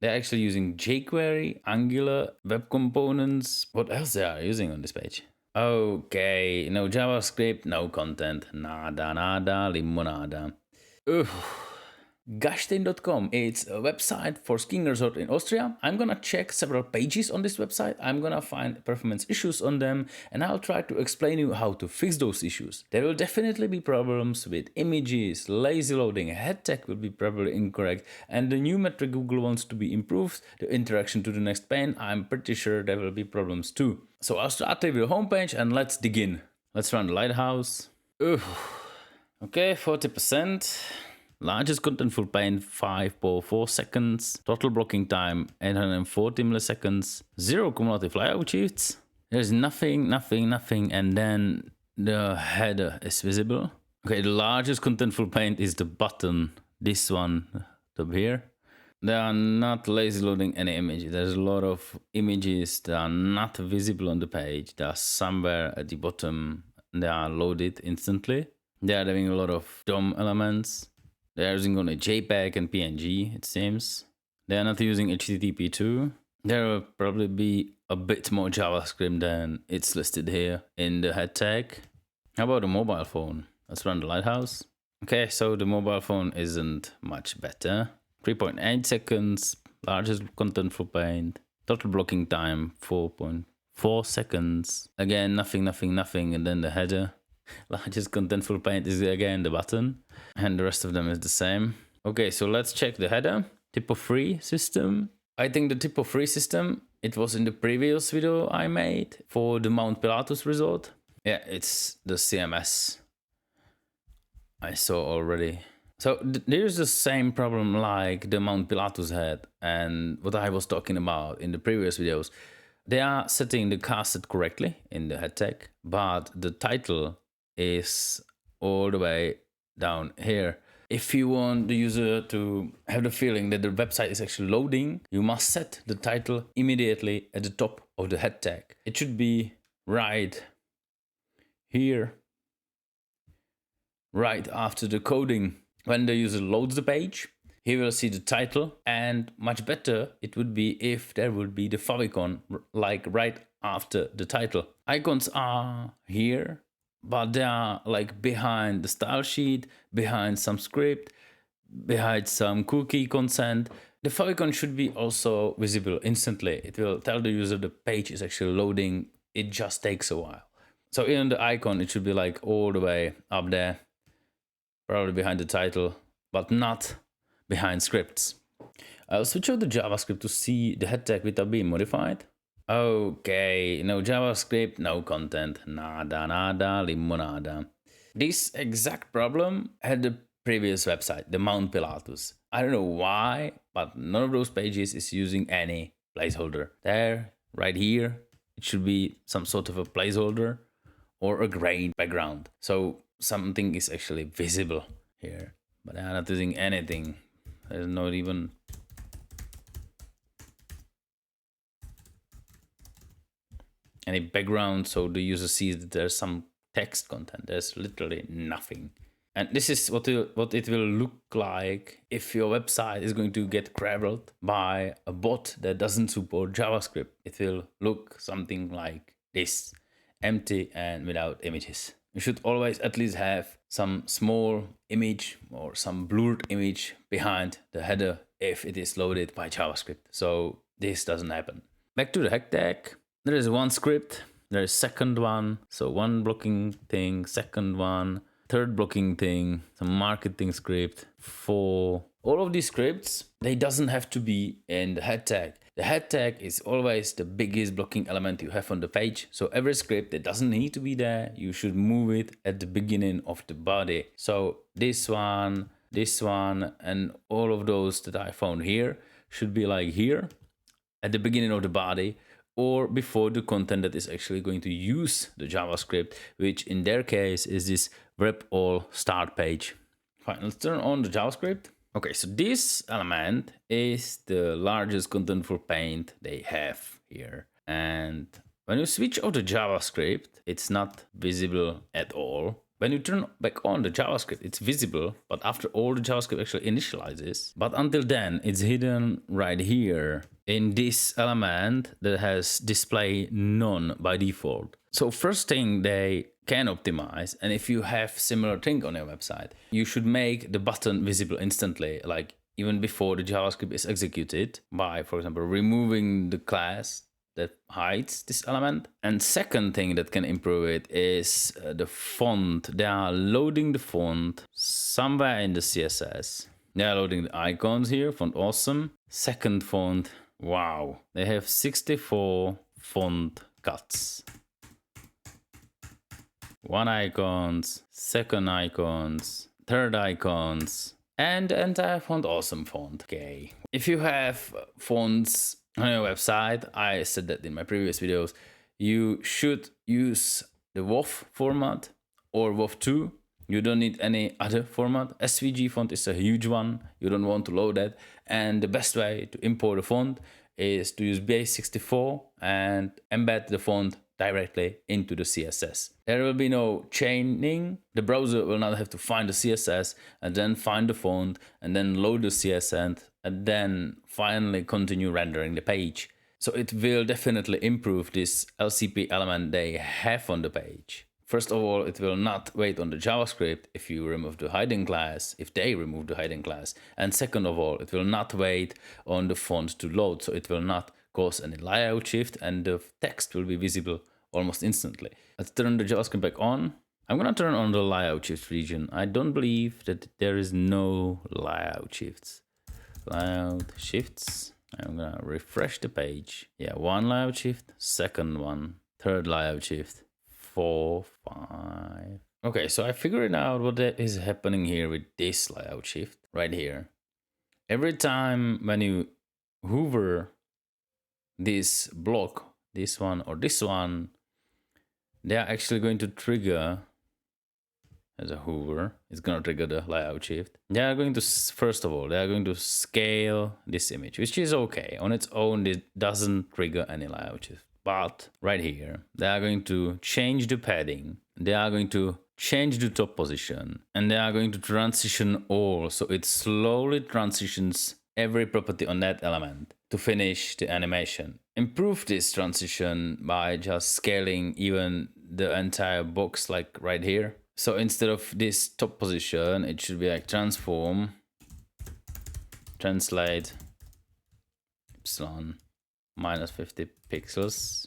They're actually using jQuery, Angular, web components. What else they are using on this page? Okay, no JavaScript, no content. Nada, nada, limonada. Gashtin.com, it's a website for skiing resort in Austria. I'm gonna check several pages on this website. I'm gonna find performance issues on them, and I'll try to explain you how to fix those issues. There will definitely be problems with images, lazy loading, head tag will be probably incorrect, and the new metric Google wants to be improved, the interaction to the next pane, I'm pretty sure there will be problems too. So I'll start with the homepage and let's dig in. Let's run the Lighthouse. Okay, 40%. Largest contentful pane 5.4 seconds. Total blocking time 840 milliseconds. 0 cumulative layout shifts. There's nothing, and then the header is visible. Okay, the largest contentful pane is the button. This one up here. They are not lazy loading any image. There's a lot of images that are not visible on the page. They are somewhere at the bottom. They are loaded instantly. They are having a lot of DOM elements. They are using only JPEG and PNG, it seems. They are not using HTTP too. There will probably be a bit more JavaScript than it's listed here in the head tag. How about the mobile phone? Let's run the Lighthouse. Okay, so the mobile phone isn't much better. 3.8 seconds, largest contentful pane. Total blocking time 4.4 seconds. Again, nothing, and then the header. Largest contentful pane is again the button, and the rest of them is the same. Okay, so let's check the header. Typo free system. I think the typo free system, it was in the previous video I made for the Mount Pilatus resort. Yeah, it's the CMS I saw already. So there's the same problem like the Mount Pilatus had and what I was talking about in the previous videos. They are setting the cast correctly in the head tag, but the title is all the way down here. If you want the user to have the feeling that the website is actually loading, you must set the title immediately at the top of the head tag. It should be right here, right after the coding. When the user loads the page, he will see the title, and much better it would be if there would be the favicon like right after the title. Icons are here, but they are like behind the style sheet, behind some script, behind some cookie consent. The favicon should be also visible instantly. It will tell the user the page is actually loading. It just takes a while. So in the icon, it should be like all the way up there, probably behind the title, but not behind scripts. I'll switch out the JavaScript to see the head tag without being modified. Okay, no JavaScript, no content, nada, nada, limonada. This exact problem had the previous website, the Mount Pilatus. I don't know why, but none of those pages is using any placeholder. There, right here, it should be some sort of a placeholder or a gray background. So something is actually visible here, but I'm not using anything. There's not even any background, so the user sees that there's some text content. There's literally nothing. And this is what it will look like if your website is going to get crawled by a bot that doesn't support JavaScript. It will look something like this, empty and without images. You should always at least have some small image or some blurred image behind the header if it is loaded by JavaScript. So this doesn't happen. Back to the head tag. There is one script, there is second one, so one blocking thing, second one, third blocking thing, some marketing script. For all of these scripts, they doesn't have to be in the head tag. The head tag is always the biggest blocking element you have on the page. So every script that doesn't need to be there, you should move it at the beginning of the body. So this one, and all of those that I found here should be like here at the beginning of the body, or before the content that is actually going to use the JavaScript, which in their case is this wrap all start page. Fine, let's turn on the JavaScript. Okay, so this element is the largest contentful pane they have here. And when you switch out the JavaScript, it's not visible at all. When you turn back on the JavaScript, it's visible, but after all the JavaScript actually initializes. But until then, it's hidden right here in this element that has display none by default. So first thing they can optimize, and if you have similar thing on your website, you should make the button visible instantly, like even before the JavaScript is executed, by, for example, removing the class that hides this element. And second thing that can improve it is the font. They are loading the font somewhere in the CSS. They are loading the icons here, font awesome. Second font, wow. They have 64 font cuts. One icons, second icons, third icons, and the entire font awesome font. Okay. If you have fonts on your website, I said that in my previous videos, you should use the WOF format or WOF2. You don't need any other format. SVG font is a huge one. You don't want to load that. And the best way to import a font is to use base64 and embed the font directly into the CSS. There will be no chaining. The browser will not have to find the CSS and then find the font and then load the CSS and then finally continue rendering the page. So it will definitely improve this LCP element they have on the page. First of all, it will not wait on the JavaScript if you remove the hiding class, if they remove the hiding class. And second of all, it will not wait on the font to load, so it will not cause any layout shift and the text will be visible almost instantly. Let's turn the JavaScript back on. I'm gonna turn on the layout shift region. I don't believe that there is no layout shifts. Layout shifts. I'm gonna refresh the page. Yeah, one layout shift, second one, third layout shift, 4, 5. Okay, so I figured out what is happening here with this layout shift right here. Every time when you hover this block, this one or this one, they are actually going to trigger as a hover. It's going to trigger the layout shift. They are going to, first of all, they are going to scale this image, which is okay. On its own, it doesn't trigger any layout shift. But right here, they are going to change the padding. They are going to change the top position. And they are going to transition all. So it slowly transitions every property on that element to finish the animation. Improve this transition by just scaling even the entire box, like right here. So instead of this top position, it should be like transform, translate, epsilon, minus 50 pixels,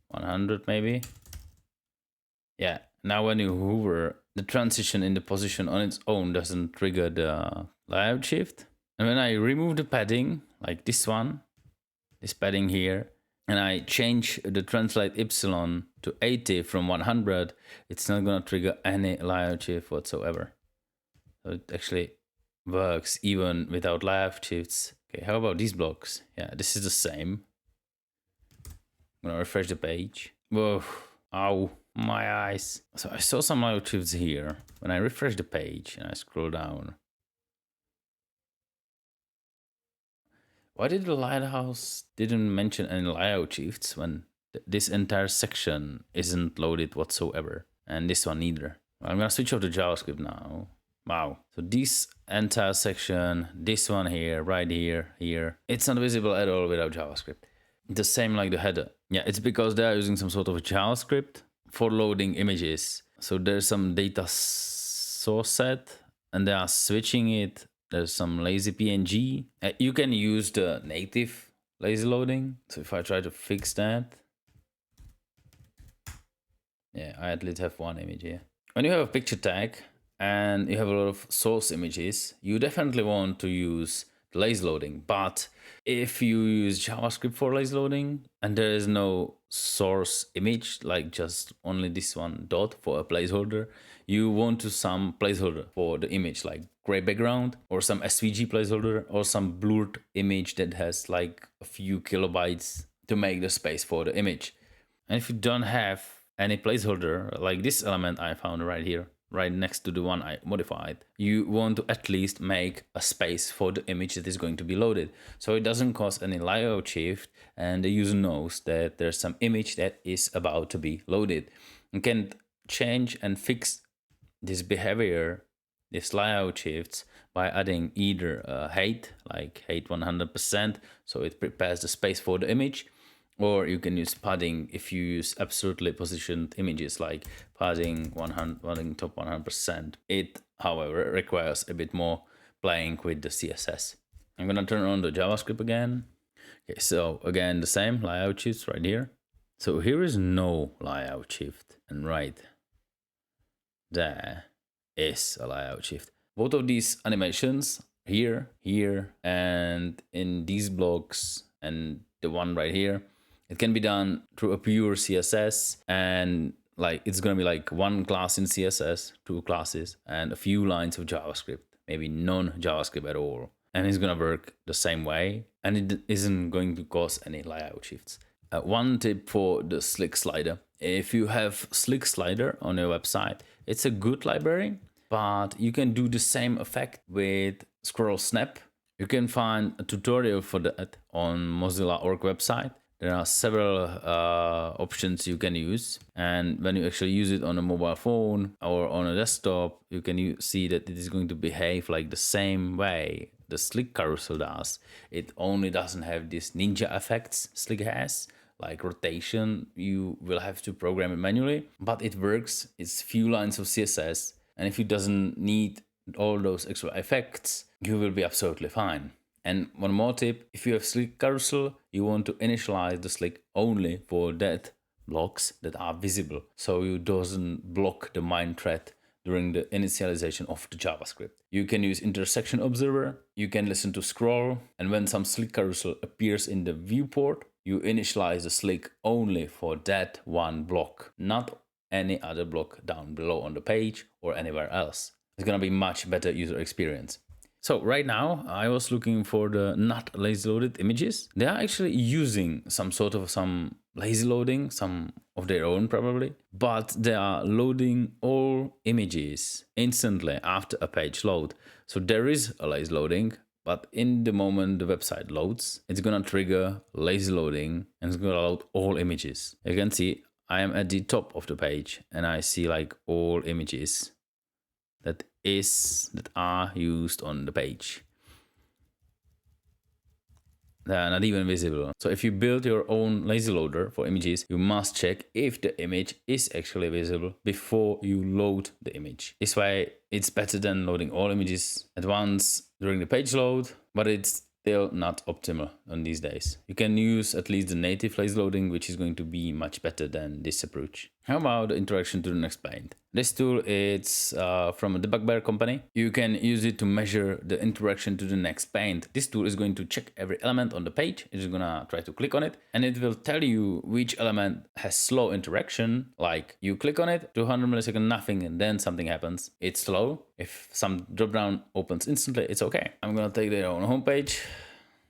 100 maybe. Yeah, now when you hover, the transition in the position on its own doesn't trigger the layout shift. And when I remove the padding, like this one, this padding here, and I change the translate epsilon to 80 from 100, it's not gonna trigger any layout shift whatsoever. So it actually works even without layout shifts. Okay, how about these blocks? Yeah, this is the same. I'm gonna refresh the page. Whoa, ow, my eyes. So I saw some layout shifts here. When I refresh the page and I scroll down, why did the Lighthouse didn't mention any layout shifts when this entire section isn't loaded whatsoever? And this one neither. I'm gonna switch off the JavaScript now. Wow. So this entire section, this one here, right here, here, it's not visible at all without JavaScript. The same like the header. Yeah, it's because they are using some sort of a JavaScript for loading images. So there's some data source set and they are switching it. There's some lazy PNG. You can use the native lazy loading. So if I try to fix that, yeah, I at least have one image here. When you have a picture tag and you have a lot of source images, you definitely want to use the lazy loading. But if you use JavaScript for lazy loading and there is no source image, like just only this one dot for a placeholder, you want to some placeholder for the image, like gray background or some SVG placeholder or some blurred image that has like a few kilobytes to make the space for the image. And if you don't have any placeholder, like this element I found right here, right next to the one I modified, you want to at least make a space for the image that is going to be loaded. So it doesn't cause any layout shift and the user knows that there's some image that is about to be loaded. You can change and fix this behavior, this layout shifts, by adding either height, like height 100%, so it prepares the space for the image, or you can use padding if you use absolutely positioned images, like padding 100, padding top 100%. It, however, requires a bit more playing with the CSS. I'm gonna turn on the JavaScript again. Okay, so again, the same layout shifts right here. So here is no layout shift, and right there is a layout shift. Both of these animations, here, and in these blocks, and the one right here, it can be done through a pure CSS, and like it's gonna be like one class in CSS, two classes, and a few lines of JavaScript, maybe none JavaScript at all. And it's gonna work the same way, and it isn't going to cause any layout shifts. One tip for the slick slider. If you have slick slider on your website, it's a good library, but you can do the same effect with scroll snap. You can find a tutorial for that on Mozilla.org website. There are several options you can use, and when you actually use it on a mobile phone or on a desktop, you can see that it is going to behave like the same way the slick carousel does. It only doesn't have these ninja effects slick has, like rotation. You will have to program it manually, but it works. It's few lines of CSS, and if you doesn't need all those extra effects, you will be absolutely fine. And one more tip, if you have slick carousel, you want to initialize the slick only for that blocks that are visible, so you doesn't block the main thread during the initialization of the JavaScript. You can use intersection observer, you can listen to scroll, and when some slick carousel appears in the viewport, you initialize the slick only for that one block, not any other block down below on the page or anywhere else. It's gonna be much better user experience. So right now I was looking for the not lazy loaded images. They are actually using some sort of lazy loading, some of their own probably, but they are loading all images instantly after a page load. So there is a lazy loading, but in the moment the website loads, it's gonna trigger lazy loading and it's gonna load all images. You can see I am at the top of the page and I see like all images that are used on the page. They are not even visible. So if you build your own lazy loader for images, you must check if the image is actually visible before you load the image. This way it's better than loading all images at once during the page load, but it's still not optimal on these days. You can use at least the native lazy loading, which is going to be much better than this approach. How about the interaction to the next paint? This tool is from a DebugBear company. You can use it to measure the interaction to the next paint. This tool is going to check every element on the page. It's gonna try to click on it, and it will tell you which element has slow interaction. Like you click on it, 200 milliseconds, nothing, and then something happens. It's slow. If some dropdown opens instantly, it's okay. I'm gonna take their own homepage.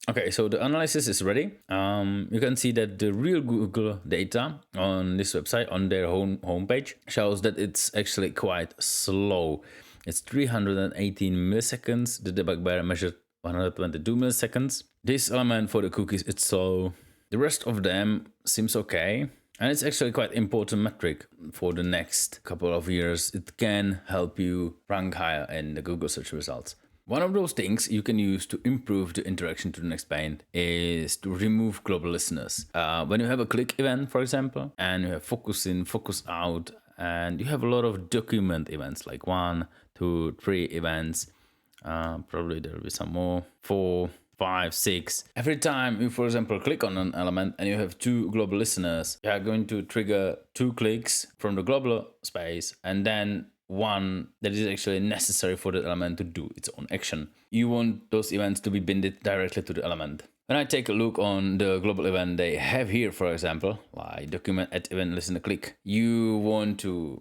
Okay, so the analysis is ready. You can see that the real Google data on this website, on their homepage, shows that it's actually quite slow. It's 318 milliseconds. The DebugBear measured 122 milliseconds. This element for the cookies, it's slow. The rest of them seems okay. And it's actually quite important metric for the next couple of years. It can help you rank higher in the Google search results. One of those things you can use to improve the interaction to the next paint is to remove global listeners. When you have a click event, for example, and you have focus in, focus out, and you have a lot of document events, like 1, 2, 3 events, probably there will be some more, 4, 5, 6. Every time you, for example, click on an element and you have 2 global listeners, you are going to trigger 2 clicks from the global space, and then one that is actually necessary for the element to do its own action. You want those events to be binded directly to the element. When I take a look on the global event they have here, for example, like document at event listener click, you want to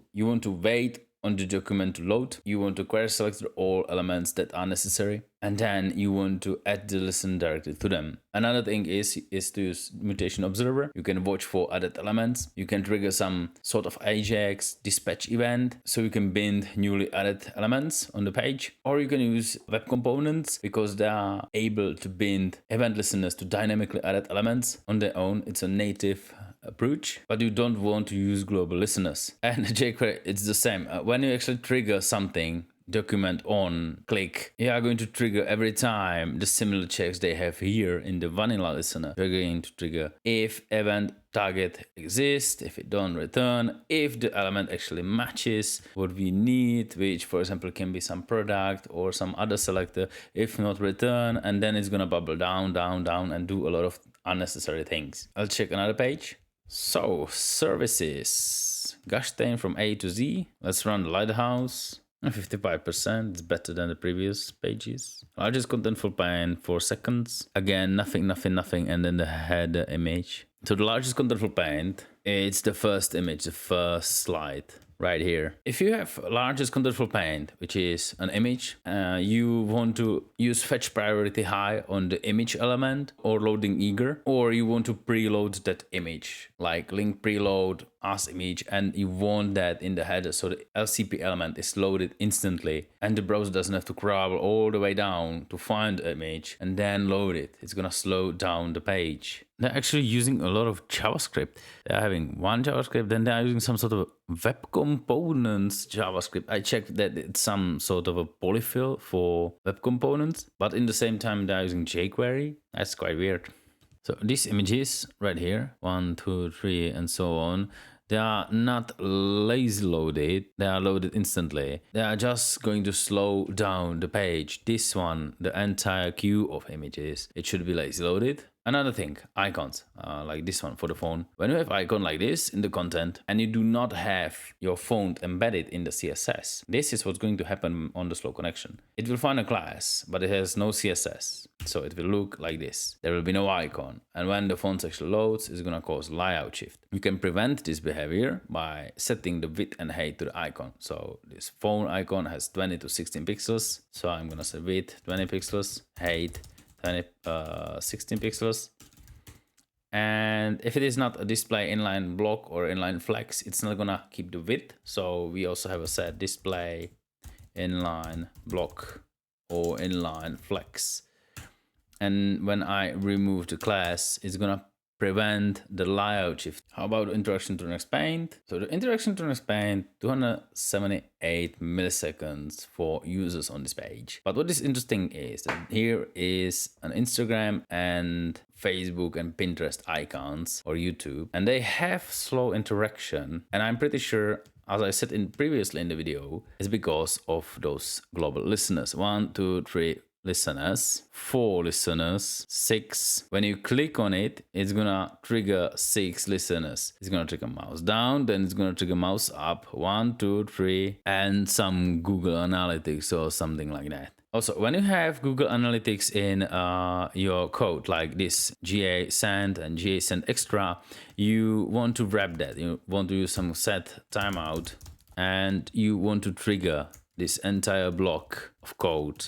wait on the document to load. You want to query select all elements that are necessary, and then you want to add the listen directly to them. Another thing is to use mutation observer. You can watch for added elements. You can trigger some sort of Ajax dispatch event, so you can bind newly added elements on the page. Or you can use web components, because they are able to bind event listeners to dynamically added elements on their own. It's a native approach, but you don't want to use global listeners. And jQuery, it's the same. When you actually trigger something, document on click, you are going to trigger every time the similar checks they have here in the vanilla listener. You're going to trigger if event target exists, if it don't return, if the element actually matches what we need, which for example can be some product or some other selector, if not return, and then it's gonna bubble down, down, down and do a lot of unnecessary things. I'll check another page. So services, Gashtain from A to Z. Let's run the Lighthouse. 55%, it's better than the previous pages. Largest contentful pane, 4 seconds. Again, nothing, and then the header image. So the largest contentful pane, it's the first image, the first slide right here. If you have largest contentful pane, which is an image, you want to use fetch priority high on the image element or loading eager, or you want to preload that image, like link preload, as image, and you want that in the header so the LCP element is loaded instantly and the browser doesn't have to crawl all the way down to find the image and then load it. It's gonna slow down the page. They're actually using a lot of JavaScript. They're having one JavaScript, then they're using some sort of web components JavaScript. I checked that it's some sort of a polyfill for web components, but in the same time they're using jQuery. That's quite weird. So these images right here, 1, 2, 3, and so on, they are not lazy loaded, they are loaded instantly. They are just going to slow down the page. This one, the entire queue of images, it should be lazy loaded. Another thing, icons, like this one for the phone. When you have icon like this in the content and you do not have your font embedded in the CSS, this is what's going to happen on the slow connection. It will find a class, but it has no CSS. So it will look like this. There will be no icon. And when the font actually loads, it's gonna cause layout shift. You can prevent this behavior by setting the width and height to the icon. So this phone icon has 20 to 16 pixels. So I'm gonna say width 20 pixels, height 16 pixels. And if it is not a display inline block or inline flex, it's not gonna keep the width. So we also have a set display inline block or inline flex. And when I remove the class, it's gonna prevent the layout shift. How about interaction to next paint? So the interaction to next paint, 278 milliseconds for users on this page. But what is interesting is that here is an Instagram and Facebook and Pinterest icons or YouTube, and they have slow interaction. And I'm pretty sure, as I said previously in the video, it's because of those global listeners. 1, 2, 3 listeners, 4 listeners, 6. When you click on it, it's gonna trigger 6 listeners. It's gonna trigger mouse down, then it's gonna trigger mouse up, 1, 2, 3, and some Google Analytics or something like that. Also, when you have Google Analytics in your code, like this GA send and GA send extra, you want to wrap that. You want to use some set timeout, and you want to trigger this entire block of code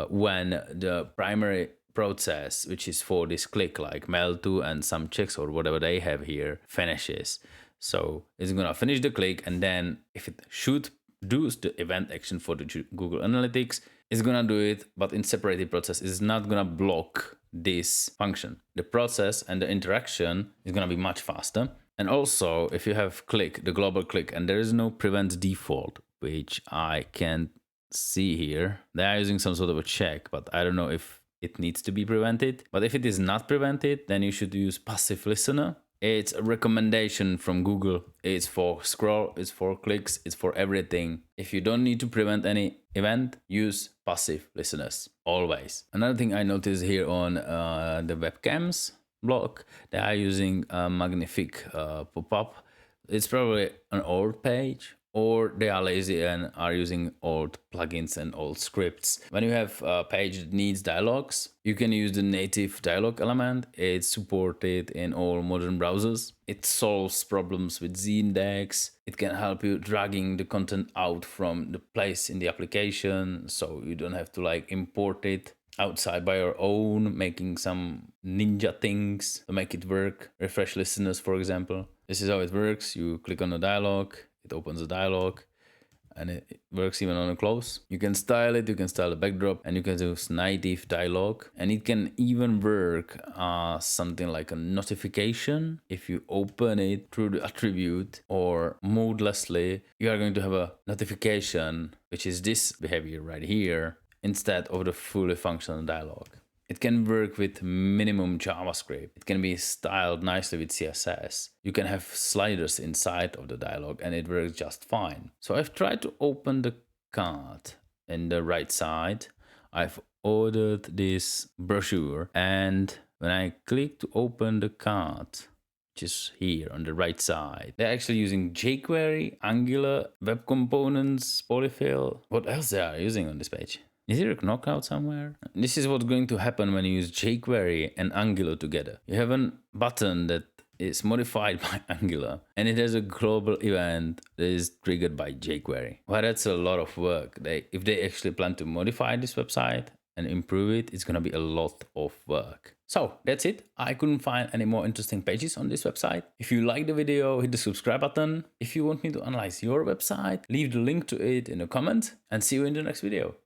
when the primary process, which is for this click, like mail to and some checks or whatever they have here, finishes. So it's gonna finish the click, and then if it should do the event action for the Google Analytics, it's gonna do it, but in separated process. It's not gonna block this function. The process and the interaction is gonna be much faster. And also, if you have click, the global click, and there is no prevent default, which I can't see here, they are using some sort of a check, but I don't know if it needs to be prevented. But if it is not prevented, then you should use passive listener. It's a recommendation from Google. It's for scroll, it's for clicks, it's for everything. If you don't need to prevent any event, use passive listeners always. Another thing I noticed here on the webcams block, they are using a magnific pop-up. It's probably an old page, or they are lazy and are using old plugins and old scripts. When you have a page that needs dialogs, you can use the native dialog element. It's supported in all modern browsers. It solves problems with z-index. It can help you dragging the content out from the place in the application, so you don't have to like import it outside by your own, making some ninja things to make it work. Refresh listeners, for example. This is how it works. You click on the dialog, it opens a dialog, and it works even on a close. You can style it, you can style the backdrop, and you can use native dialog, and it can even work as something like a notification. If you open it through the attribute or modelessly, you are going to have a notification, which is this behavior right here, instead of the fully functional dialog. It can work with minimum JavaScript. It can be styled nicely with CSS. You can have sliders inside of the dialog and it works just fine. So I've tried to open the cart in the right side. I've ordered this brochure, and when I click to open the cart, which is here on the right side, they're actually using jQuery, Angular, web components, polyfill. What else they are using on this page? Is there a knockout somewhere? This is what's going to happen when you use jQuery and Angular together. You have a button that is modified by Angular, and it has a global event that is triggered by jQuery. Well, that's a lot of work. If they actually plan to modify this website and improve it, it's gonna be a lot of work. So that's it. I couldn't find any more interesting pages on this website. If you like the video, hit the subscribe button. If you want me to analyze your website, leave the link to it in the comment, and see you in the next video.